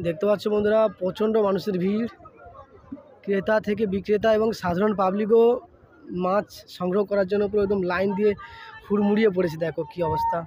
দেখতে পাচ্ছ বন্ধুরা, প্রচণ্ড মানুষের ভিড়। ক্রেতা থেকে বিক্রেতা এবং সাধারণ পাবলিকও মাছ সংগ্রহ করার জন্য পুরো একদম লাইন দিয়ে হুড়মুড়িয়ে পড়েছে। দেখো কি অবস্থা।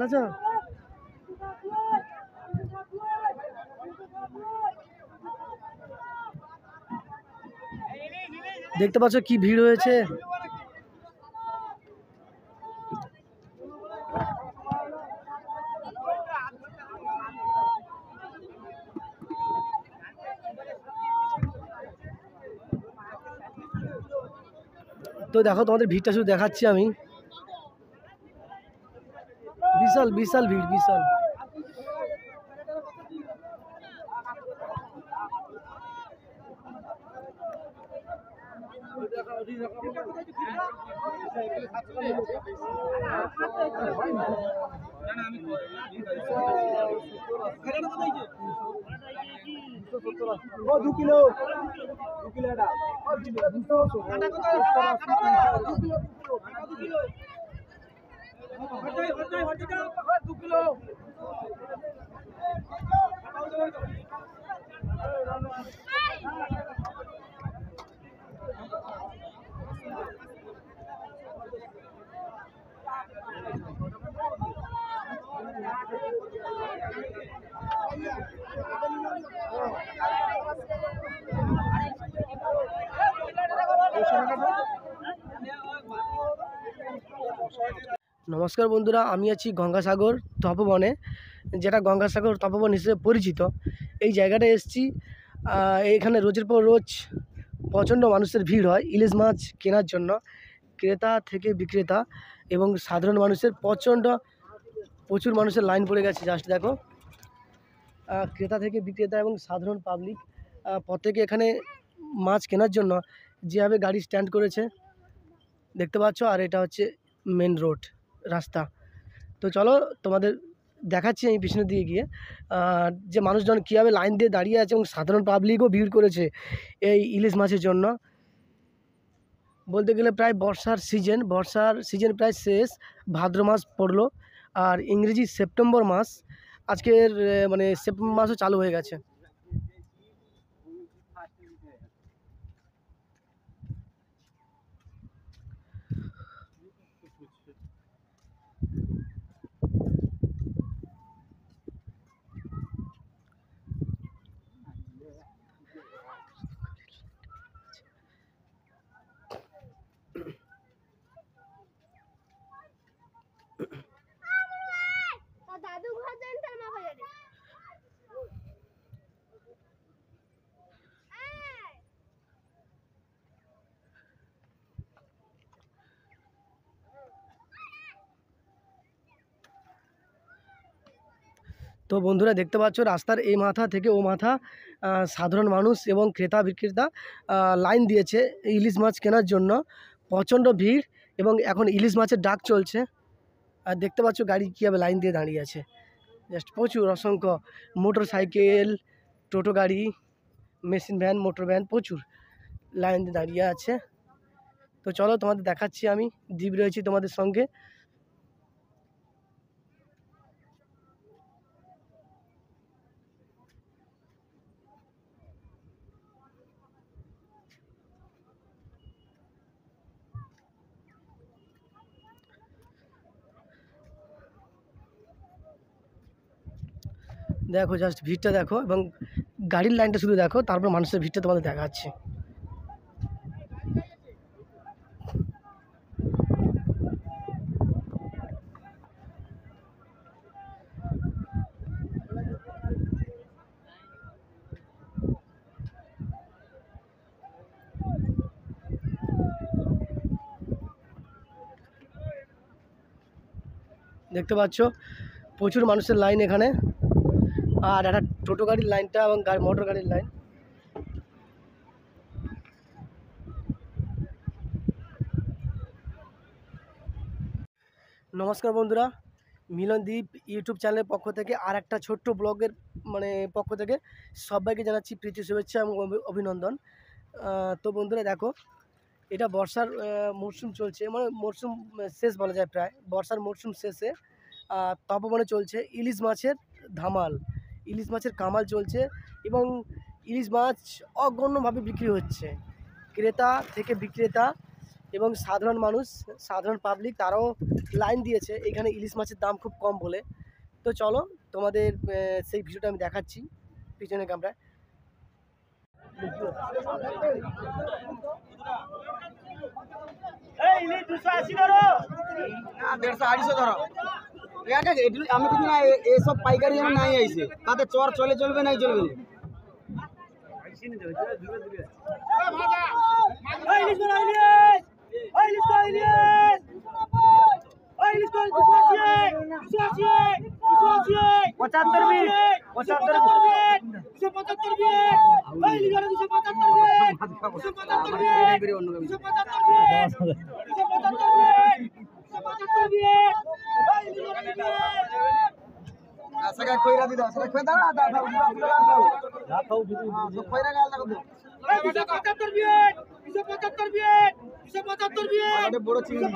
আচ্ছা, দেখতে পাচ্ছ কি ভিড় হয়েছে। তো দেখো, তোমাদের ভিড়টা শুধু দেখাচ্ছি আমি। বিশাল বিশাল ভিড়, বিশাল। নমস্কার বন্ধুরা, আমি আছি গঙ্গাসাগর তপবনে, যেটা গঙ্গাসাগর তপবন হিসেবে পরিচিত। এই জায়গাটায় এসেছি। এখানে রোজের পর রোজ প্রচণ্ড মানুষের ভিড় হয় ইলিশ মাছ কেনার জন্য। ক্রেতা থেকে বিক্রেতা এবং সাধারণ মানুষের প্রচুর মানুষের লাইন পড়ে গেছে। জাস্ট দেখো, ক্রেতা থেকে বিক্রেতা এবং সাধারণ পাবলিক প্রত্যেকে এখানে মাছ কেনার জন্য যেভাবে গাড়ি স্ট্যান্ড করেছে দেখতে পাচ্ছ। আর এটা হচ্ছে মেন রোড, রাস্তা। তো চলো তোমাদের দেখাচ্ছি আমি পিছনের দিকে গিয়ে যে মানুষজন কীভাবে লাইন দিয়ে দাঁড়িয়ে আছে এবং সাধারণ পাবলিকও ভিড় করেছে এই ইলিশ মাছের জন্য। বলতে গেলে প্রায় বর্ষার সিজন প্রায় শেষ। ভাদ্র মাস পড়লো আর ইংরেজি সেপ্টেম্বর মাস। আজকের মানে সেপ্টেম্বর মাসও চালু হয়ে গেছে। তো বন্ধুরা দেখতে পাচ্ছ, রাস্তার এই মাথা থেকে ও মাথা সাধারণ মানুষ এবং ক্রেতা বিক্রেতা লাইন দিয়েছে ইলিশ মাছ কেনার জন্য। প্রচণ্ড ভিড় এবং এখন ইলিশ মাছের ডাক চলছে। আর দেখতে পাচ্ছ গাড়ি কীভাবে লাইন দিয়ে দাঁড়িয়ে আছে। জাস্ট প্রচুর অসংখ্য মোটর সাইকেল, টোটো গাড়ি, মেশিন ভ্যান, মোটর ভ্যান প্রচুর লাইন দিয়ে দাঁড়িয়ে আছে। তো চলো তোমাদের দেখাচ্ছি আমি, দ্বীপ রয়েছি তোমাদের সঙ্গে। দেখো জাস্ট ভিড়টা দেখো এবং গাড়ির লাইনটা শুধু দেখো, তারপর মানুষের ভিড়টা তোমাদের দেখাচ্ছি। দেখতে পাচ্ছ প্রচুর মানুষের লাইন এখানে, আর একটা টোটো গাড়ির লাইনটা এবং মোটর গাড়ির লাইন। নমস্কার বন্ধুরা, মিলনদ্বীপ ইউটিউব চ্যানেলের পক্ষ থেকে আর একটা ছোট্ট ব্লগের পক্ষ থেকে সবাইকে জানাচ্ছি প্রীতি শুভেচ্ছা এবং অভিনন্দন। তো বন্ধুরা দেখো, এটা বর্ষার মরশুম চলছে, মানে মরশুম শেষ বলা যায়, প্রায় বর্ষার মরশুম শেষে তপবনে চলছে ইলিশ মাছের ধামাল, ইলিশ মাছের কামাল চলছে এবং ইলিশ মাছ অগণ্যভাবে বিক্রি হচ্ছে। ক্রেতা থেকে বিক্রেতা এবং সাধারণ মানুষ, সাধারণ পাবলিক তারাও লাইন দিয়েছে এখানে ইলিশ মাছের দাম খুব কম বলে। তো চলো তোমাদের সেই ভিডিওটা আমি দেখাচ্ছি পিছনে ক্যামেরায়। আমি কিন্তু না এসব পাইকারি যেন নাই আইছে, তাতে চর চলে চলবে নাই চলবে না। খৈরা দিদা খৈরা বড় চিংড়ি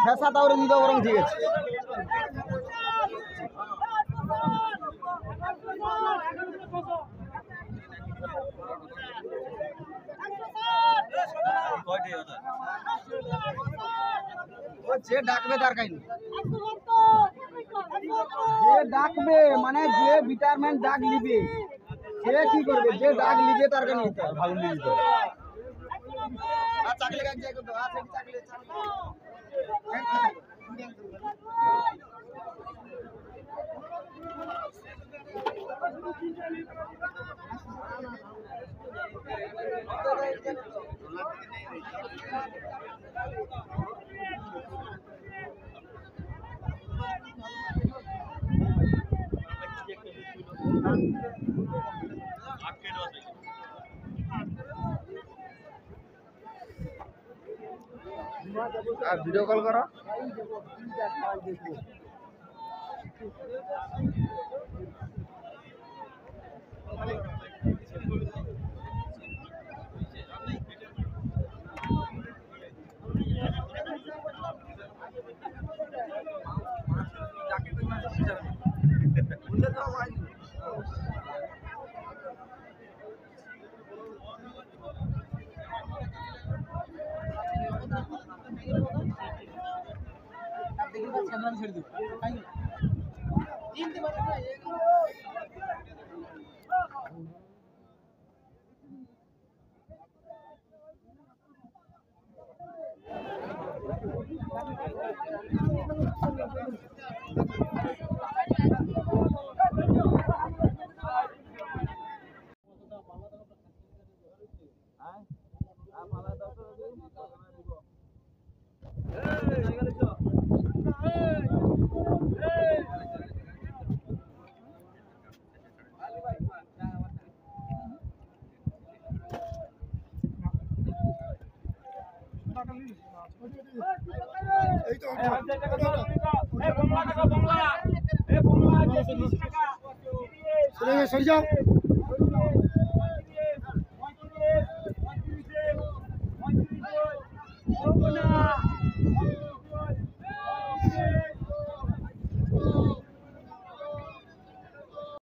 ফেসা তাহলে দিতে বরং ঠিক আছে। যে ডাকবে তার কাছে, যে ডাকবে মানে যে ভিটামিন ডাক নিবে সে কি করবে, যে ডাক নিবে তার কাছে নিতে হবে, ভালো নিতে হবে। আর চাকরি কাজ যাই করতে আছে চাকরি আর ভিডিও কল করো। সরে যাও।